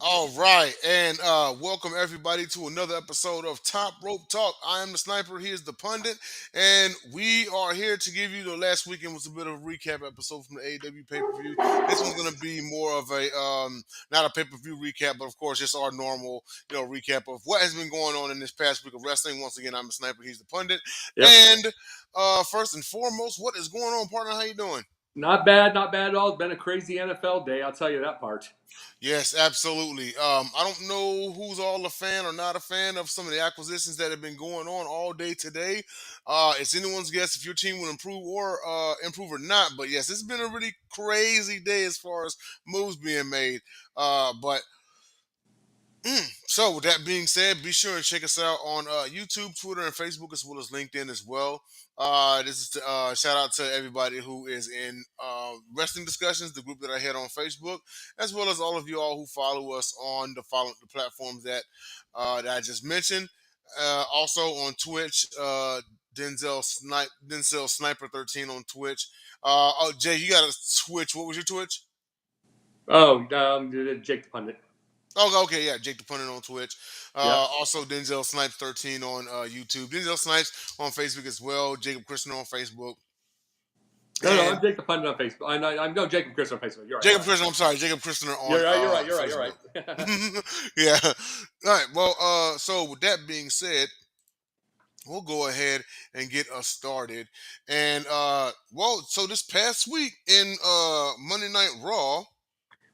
All right, and welcome everybody to another episode of Top Rope Talk. I am the Sniper. He is the Pundit, and we are here to give you the last weekend was a bit of a recap episode from the AEW pay per view. This one's going to be more of a not a pay per view recap, but of course just our normal recap of what has been going on in this past week of wrestling. Once again, I'm the Sniper. He's the Pundit, Yep. and first and foremost, what is going on, partner? How you doing? Not bad at all. It's been a crazy NFL day, I'll tell you that part. Yes, absolutely. I don't know who's all a fan or not a fan of some of the acquisitions that have been going on all day today. It's anyone's guess if your team will improve or not. But yes, it's been a really crazy day as far as moves being made. But so with that being said, be sure and check us out on YouTube, Twitter, and Facebook, as well as LinkedIn as well. This is shout out to everybody who is in wrestling discussions, the group that I had on Facebook, as well as all of you all who follow us on the platforms that I just mentioned. Also on Twitch, Denzel Sniper 13 on Twitch. Jay, you got a Twitch. What was your Twitch? Oh, Jake the Pundit. Oh, okay, yeah, Jake the Pundit on Twitch. Yep. Also, Denzel Snipes 13 on YouTube. Denzel Snipes on Facebook as well. Jacob Christner on Facebook. No, I'm Jake the Pundit on Facebook. I'm no Jacob Christner on Facebook. You're right. Jacob Christner, I'm sorry, Jacob Christner on You're right. Yeah. All right, well, so with that being said, we'll go ahead and get us started. And, so this past week in Monday Night Raw,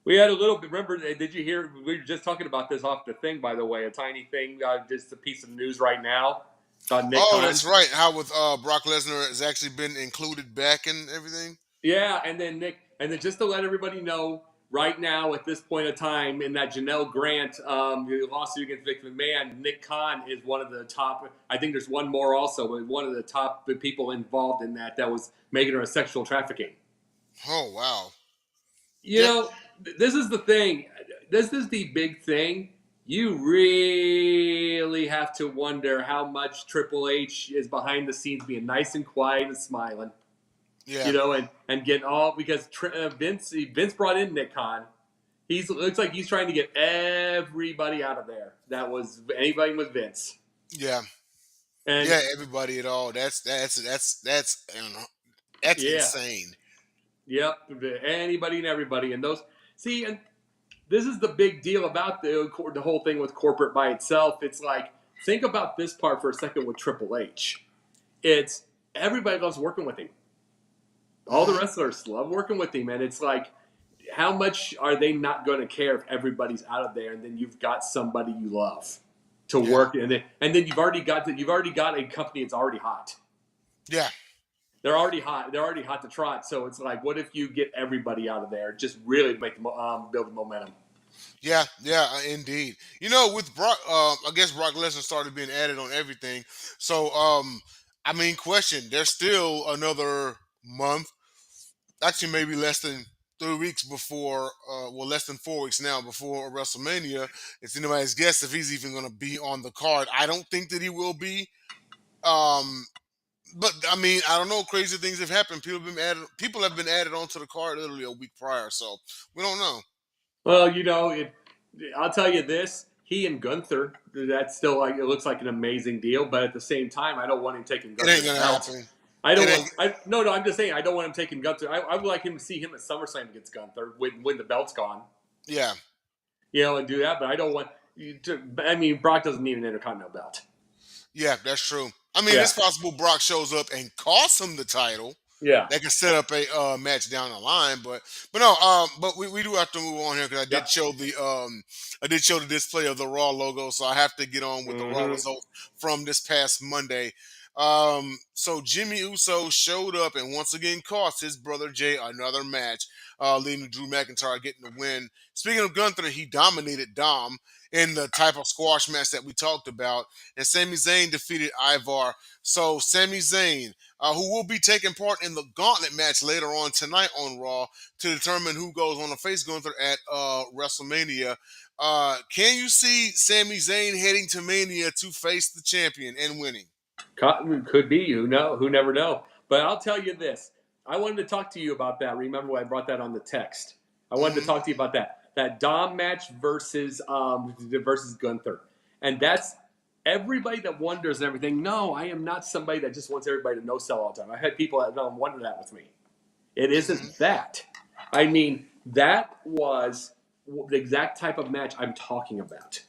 We had a little bit. Remember, did you hear? We were just talking about this off the thing, by the way. A tiny thing, just a piece of news right now. About Nick Khan. that's right, how with Brock Lesnar has actually been included back and everything. Yeah, and then just to let everybody know, right now at this point in time, in that Janelle Grant lawsuit against Vic McMahon, Nick Khan is one of the top. I think there's one more also, but one of the top people involved in that was making her a sexual trafficking. Oh wow! You know, this is the thing. This is the big thing. You really have to wonder how much Triple H is behind the scenes being nice and quiet and smiling. Yeah. You know, and getting all because Vince brought in Nick Khan. Looks like he's trying to get everybody out of there. That was anybody with Vince. Yeah. And yeah, everybody at all. That's insane. Yep, anybody and everybody, and those. See, and this is the big deal about the whole thing with corporate by itself. It's like, think about this part for a second with Triple H. It's everybody loves working with him. All the wrestlers love working with him, and it's like, how much are they not going to care if everybody's out of there, and then you've got somebody you love to work, and then you've already got a company that's already hot. Yeah. They're already hot. They're already hot to trot. So it's like, what if you get everybody out of there? Just really make build the momentum. Yeah, indeed. You know, with Brock, I guess Brock Lesnar started being added on everything. So, I mean, question: there's still another month, actually, maybe less than 3 weeks before, less than 4 weeks now before WrestleMania. It's anybody's guess if he's even going to be on the card. I don't think that he will be. But I mean, I don't know. Crazy things have happened. People have been added onto the card literally a week prior, so we don't know. Well, you know, I'll tell you this: he and Gunther, that's still like it looks like an amazing deal. But at the same time, I don't want him taking Gunther. It ain't gonna happen. I'm just saying I don't want him taking Gunther. I would like him to see him at SummerSlam against Gunther when the belt's gone. Yeah, you know, and do that. But I don't want. I mean, Brock doesn't need an Intercontinental belt. Yeah, that's true. I mean, it's possible Brock shows up and costs him the title. Yeah, they can set up a match down the line, but no. But we do have to move on here because I did show the display of the Raw logo, so I have to get on with the Raw results from this past Monday. So Jimmy Uso showed up and once again cost his brother Jay another match, leading to Drew McIntyre getting the win. Speaking of Gunther, he dominated Dom in the type of squash match that we talked about, and Sami Zayn defeated Ivar. So Sami Zayn, who will be taking part in the gauntlet match later on tonight on Raw to determine who goes on to face Gunther at WrestleMania. Can you see Sami Zayn heading to Mania to face the champion and winning? Could be. Who never know. But I'll tell you this. I wanted to talk to you about that. Remember when I brought that on the text? I wanted to talk to you about that. that Dom match versus Gunther, and that's everybody that wonders and everything. No, I am not somebody that just wants everybody to no sell all the time. I've had people that don't wonder that with me. It isn't that. I mean, that was the exact type of match I'm talking about.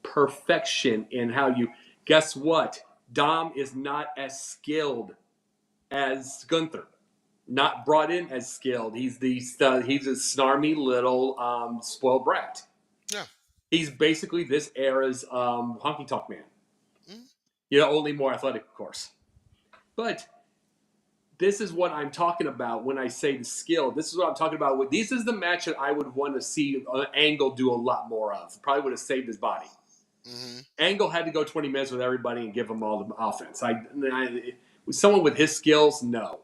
Perfection in how you. Guess what? Dom is not as skilled as Gunther. Not brought in as skilled. He's he's a snarmy little spoiled brat. Yeah. He's basically this era's honky tonk man. Only more athletic, of course. But this is what I'm talking about when I say the skill. This is what I'm talking about. This is the match that I would want to see Angle do a lot more of. Probably would have saved his body. Angle had to go 20 minutes with everybody and give them all the offense. Someone with his skills, no.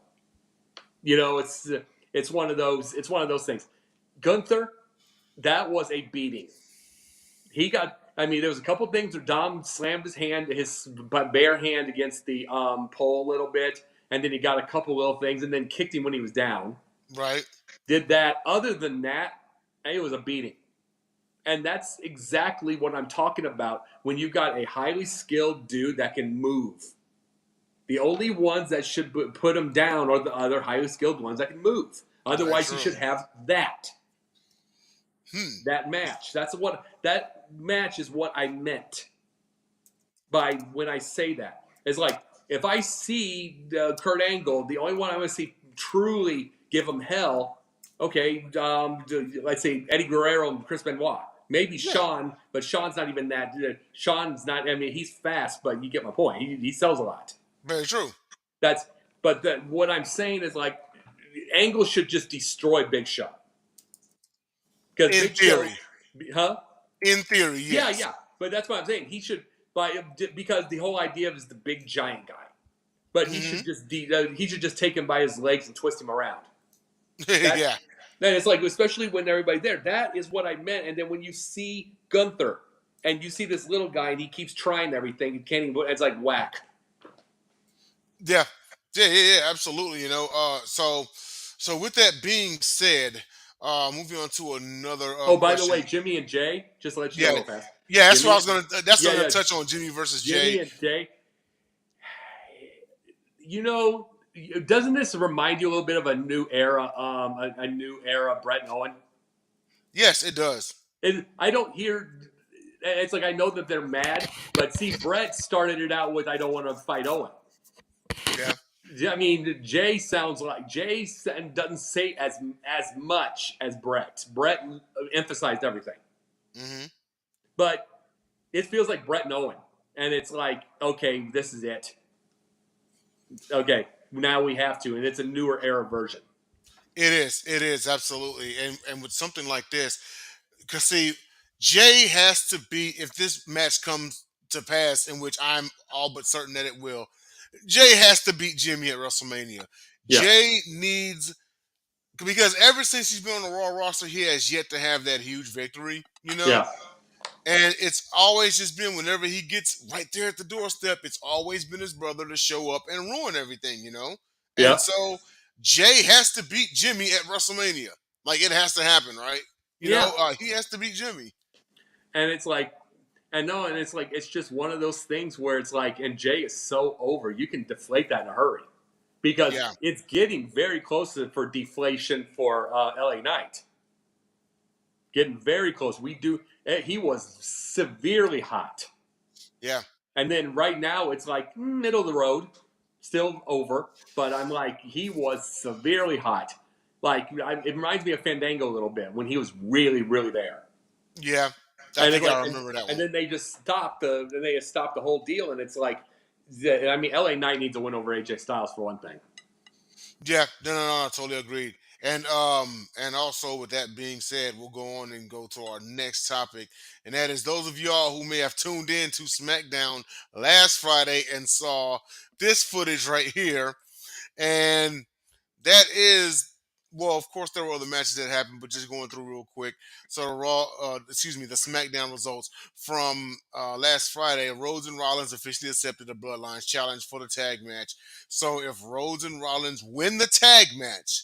It's one of those things. Gunther, that was a beating. There was a couple things where Dom slammed his bare hand against the pole a little bit, and then he got a couple little things, and then kicked him when he was down. Right. Did that. Other than that, it was a beating. And that's exactly what I'm talking about when you've got a highly skilled dude that can move. The only ones that should put him down are the other highly skilled ones that can move. Otherwise, you should have that. That match. That match is what I meant by when I say that. It's like, if I see Kurt Angle, the only one I'm going to see truly give him hell, okay, let's say Eddie Guerrero and Chris Benoit. Maybe Sean, but Sean's not even that. Sean's not, he's fast, but you get my point. He sells a lot. Very true. What I'm saying is, like, Angle should just destroy Big Show. In theory. In theory, yes. Yeah. But that's what I'm saying. He should, because the whole idea is the big giant guy. But he should just take him by his legs and twist him around. Yeah. And it's like, especially when everybody's there, that is what I meant. And then when you see Gunther and you see this little guy and he keeps trying everything, and can't even, it's like whack. Yeah, absolutely. So with that being said, moving on to another. By the way, Jimmy and Jay, just to let you know real fast. Yeah, that's what I was gonna. That's what I'm gonna touch on. Jimmy versus Jay. Jimmy and Jay. Doesn't this remind you a little bit of a new era? A new era, Brett and Owen. Yes, it does. I don't hear. It's like I know that they're mad, but see, Brett started it out with "I don't want to fight Owen." Yeah. I mean, Jay sounds like Jay doesn't say as much as Brett. Brett emphasized everything, but it feels like Brett and Owen, and it's like, okay, this is it. Okay, now we have to, and it's a newer era version. It is absolutely, and with something like this, because see, Jay has to be, if this match comes to pass, in which I'm all but certain that it will, Jay has to beat Jimmy at WrestleMania. Yeah. Jay needs, because ever since he's been on the Raw roster, he has yet to have that huge victory, Yeah. And it's always just been, whenever he gets right there at the doorstep, it's always been his brother to show up and ruin everything, Yeah. And so Jay has to beat Jimmy at WrestleMania. Like, it has to happen, right? He has to beat Jimmy. And it's like, and it's like, it's just one of those things where it's like, and Jay is so over, you can deflate that in a hurry. Because it's getting very close for deflation for LA Knight. Getting very close. He was severely hot. Yeah. And then right now it's like middle of the road, still over. But I'm like, he was severely hot. Like, it reminds me of Fandango a little bit when he was really, really there. Yeah. I remember that one. And then they just stopped the whole deal. And it's like, LA Knight needs to win over AJ Styles for one thing. Yeah. No, I totally agreed. And also, with that being said, we'll go on and go to our next topic, and that is those of y'all who may have tuned in to SmackDown last Friday and saw this footage right here, and that is, well, of course there were other matches that happened, but just going through real quick. So the SmackDown results from last Friday. Rhodes and Rollins officially accepted the Bloodlines challenge for the tag match. So if Rhodes and Rollins win the tag match,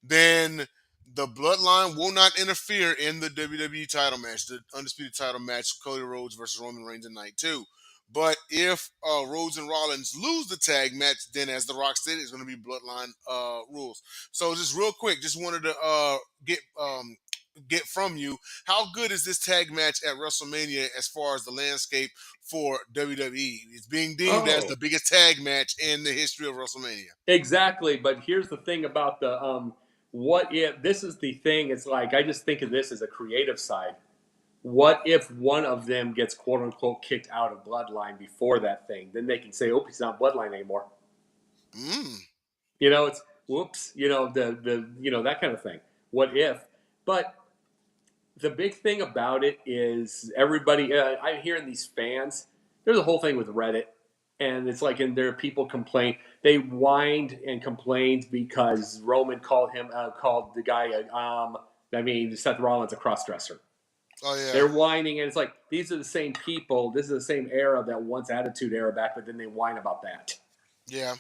then the Bloodline will not interfere in the WWE title match, the Undisputed title match, Cody Rhodes versus Roman Reigns in night 2. But if Rhodes and Rollins lose the tag match, then as The Rock said, it's going to be Bloodline rules. So just real quick, just wanted to get from you, how good is this tag match at WrestleMania as far as the landscape for WWE? It's being deemed as the biggest tag match in the history of WrestleMania. Exactly, but here's the thing about the what if this is the thing? It's like I just think of this as a creative side. What if one of them gets quote unquote kicked out of Bloodline before that thing? Then they can say, "Oh, he's not Bloodline anymore." It's whoops. The that kind of thing. What if? But the big thing about it is everybody. I'm hearing these fans. There's a whole thing with Reddit, and it's like, and there are people complain. They whined and complained because Roman called the guy. Seth Rollins a crossdresser. Oh yeah. They're whining, and it's like these are the same people. This is the same era that once Attitude Era back, but then they whine about that. Yeah.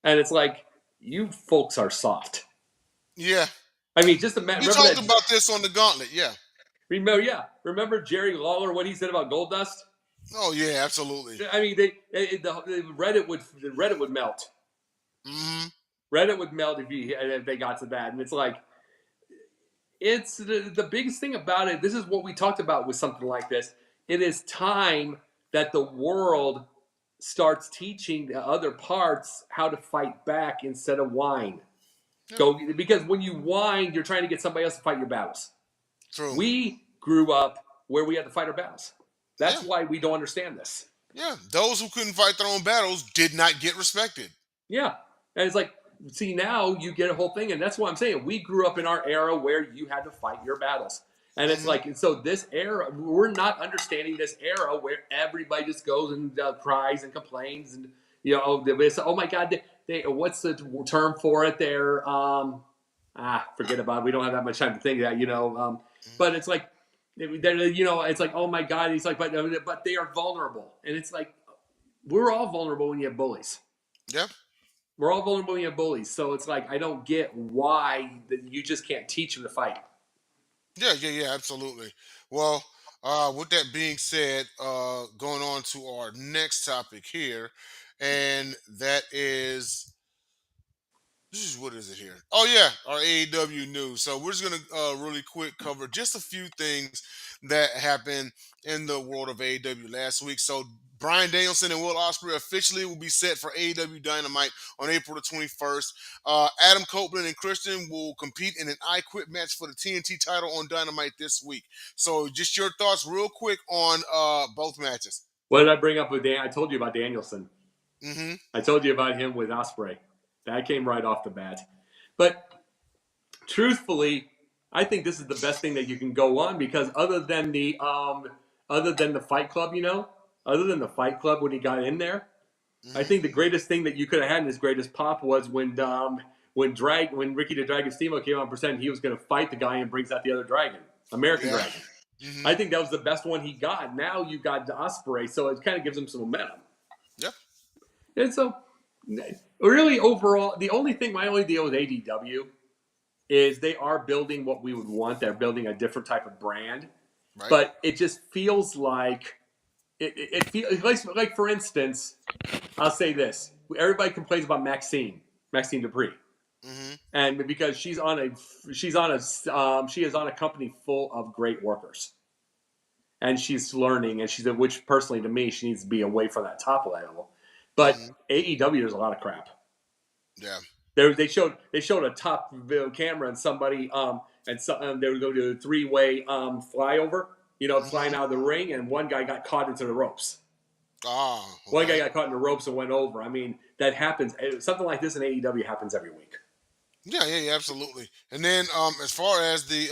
And it's like you folks are soft. Yeah. I mean, just imagine. We talked about this on the Gauntlet. Yeah. Remember Jerry Lawler, what he said about Goldust? Oh yeah, absolutely. I mean, the Reddit would melt. Mm-hmm. Reddit would melt if they got to that, and it's like. It's the biggest thing about it. This is what we talked about with something like this. It is time that the world starts teaching the other parts how to fight back instead of whine. Yeah. Because when you whine, you're trying to get somebody else to fight your battles. True. We grew up where we had to fight our battles. That's why we don't understand this. Yeah, those who couldn't fight their own battles did not get respected. Yeah, and it's like, see, now you get a whole thing, and that's what I'm saying. We grew up in our era where you had to fight your battles. And it's like, and so this era, we're not understanding this era where everybody just goes and cries and complains. And, they say, oh my God, what's the term for it there? Forget about it. We don't have that much time to think of that, But it's like, it's like, oh my God. He's like, but they are vulnerable. And it's like, we're all vulnerable when you have bullies. Yeah. We're all vulnerable when you have bullies. So it's like, I don't get why you just can't teach them to fight. Yeah, absolutely. Well, with that being said, going on to our next topic here, and that is, what is it here? Oh yeah, our AEW news. So we're just gonna really quick cover just a few things that happened in the world of AEW last week. So Bryan Danielson and Will Ospreay officially will be set for AEW Dynamite on April the 21st. Adam Copeland and Christian will compete in an I Quit match for the TNT title on Dynamite this week. So just your thoughts real quick on both matches. What did I bring up with Dan? I told you about Danielson. Mm-hmm. I told you about him with Ospreay. That came right off the bat. But truthfully, I think this is the best thing that you can go on because other than the Fight Club, other than the Fight Club when he got in there, I think the greatest thing that you could have had in his greatest pop was when Ricky the Dragon Steamboat came out and pretended he was going to fight the guy and brings out the other dragon, American Dragon. Mm-hmm. I think that was the best one he got. Now you got Ospreay, so it kind of gives him some momentum. Yeah. And so, really, overall, my only deal with AEW is they are building what we would want. They're building a different type of brand, right. But it just feels like. It feels like, for instance, I'll say this: everybody complains about Maxine Dupree, and because she is on a company full of great workers, and she's learning, and which personally to me she needs to be away from that top level. But AEW, there's a lot of crap. Yeah, they showed a top camera and somebody they were going to do a 3-way flyover. Flying out of the ring, and one guy got caught into the ropes. One guy got caught in the ropes and went over. I mean, that happens. Something like this in AEW happens every week. Yeah, absolutely. And then as far as the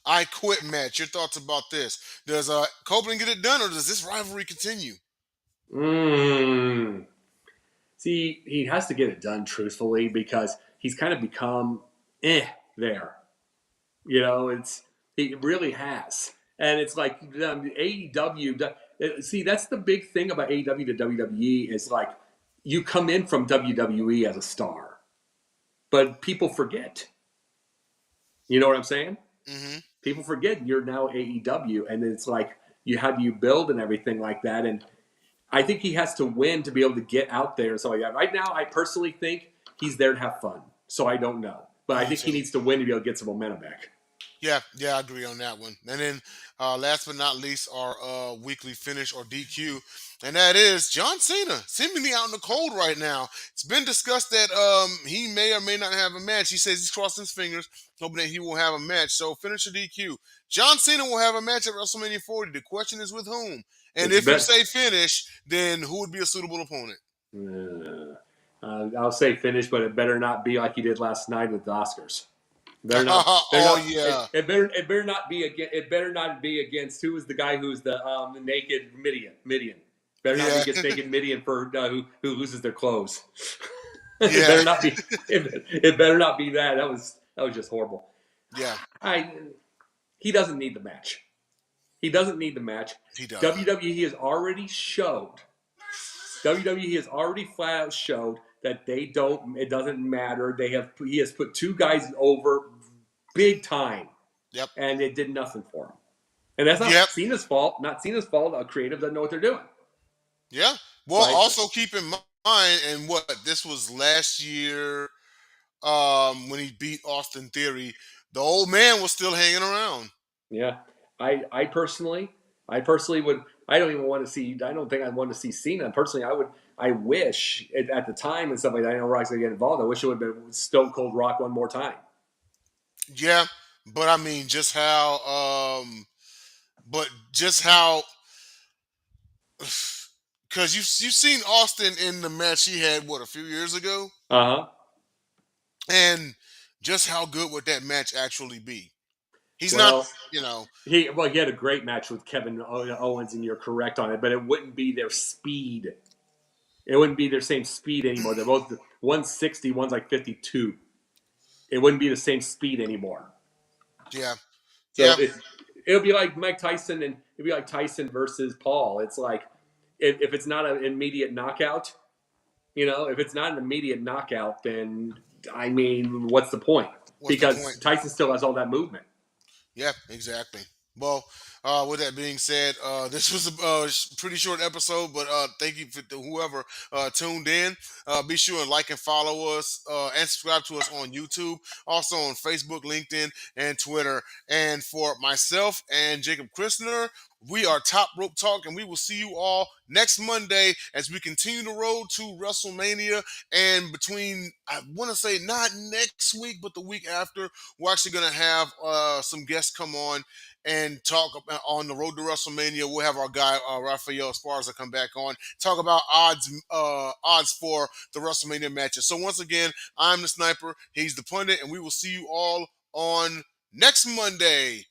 I Quit match, your thoughts about this? Does Copeland get it done, or does this rivalry continue? See, he has to get it done truthfully because he's kind of become there. He really has. And it's like AEW. See, that's the big thing about AEW to WWE is like you come in from WWE as a star, but people forget. You know what I'm saying? Mm-hmm. People forget you're now AEW, and it's like how do you build and everything like that. And I think he has to win to be able to get out there and stuff like that. Right now, I personally think he's there to have fun. So I don't know. But I Me think he too. needs to win to be able to get some momentum back. Yeah, I agree on that one. And then, last but not least, our weekly finish or DQ, and that is John Cena, seemingly out in the cold right now. It's been discussed that he may or may not have a match. He says he's crossing his fingers, hoping that he will have a match. So, finish or DQ. John Cena will have a match at WrestleMania 40. The question is with whom? And It's if you bet. say finish, then who would be a suitable opponent? I'll say finish, but it better not be like he did last night with the Oscars. Better not. Better Oh not. yeah, It better not be against. It better not be against who is the guy who's the naked Midian. Better not be yeah, against naked Midian for who loses their clothes. It yeah, better not be. It better not be that. That was just horrible. yeah. He doesn't need the match. He doesn't need the match. He does. WWE has already showed. WWE has already flat out showed that they don't. It doesn't matter. He has put two guys over big time. Yep. And it did nothing for him. And that's not Cena's fault. Not Cena's fault. A creative doesn't know what they're doing. Yeah. Well, also keep in mind, and this was last year, when he beat Austin Theory, the old man was still hanging around. Yeah. I personally would. I don't even want to see. I don't think I'd want to see Cena personally. I wish at the time and stuff like that. I know Rock's gonna get involved. I wish it would have been Stone Cold Rock one more time. Yeah, but I mean, just how, because you've seen Austin in the match he had a few years ago, and just how good would that match actually be? He's not. He had a great match with Kevin Owens, and you're correct on it, but it wouldn't be their speed. It wouldn't be their same speed anymore. They're both 160, one's like 52. It wouldn't be the same speed anymore. Yeah. So it'll be like Mike Tyson, and it'd be like Tyson versus Paul. It's like if it's not an immediate knockout, if it's not an immediate knockout, then I mean, what's the point? Because Tyson still has all that movement. Yeah, exactly. Well, with that being said, this was a pretty short episode, but thank you to whoever tuned in. Be sure and like and follow us and subscribe to us on YouTube, also on Facebook, LinkedIn, and Twitter. And for myself and Jacob Christner, we are Top Rope Talk, and we will see you all next Monday as we continue the road to WrestleMania. And between, I want to say not next week, but the week after, we're actually going to have some guests come on and talk about on the road to WrestleMania. We'll have our guy Rafael Esparza come back on, talk about odds for the WrestleMania matches. So once again, I'm the Sniper, he's the Pundit, and we will see you all on next Monday.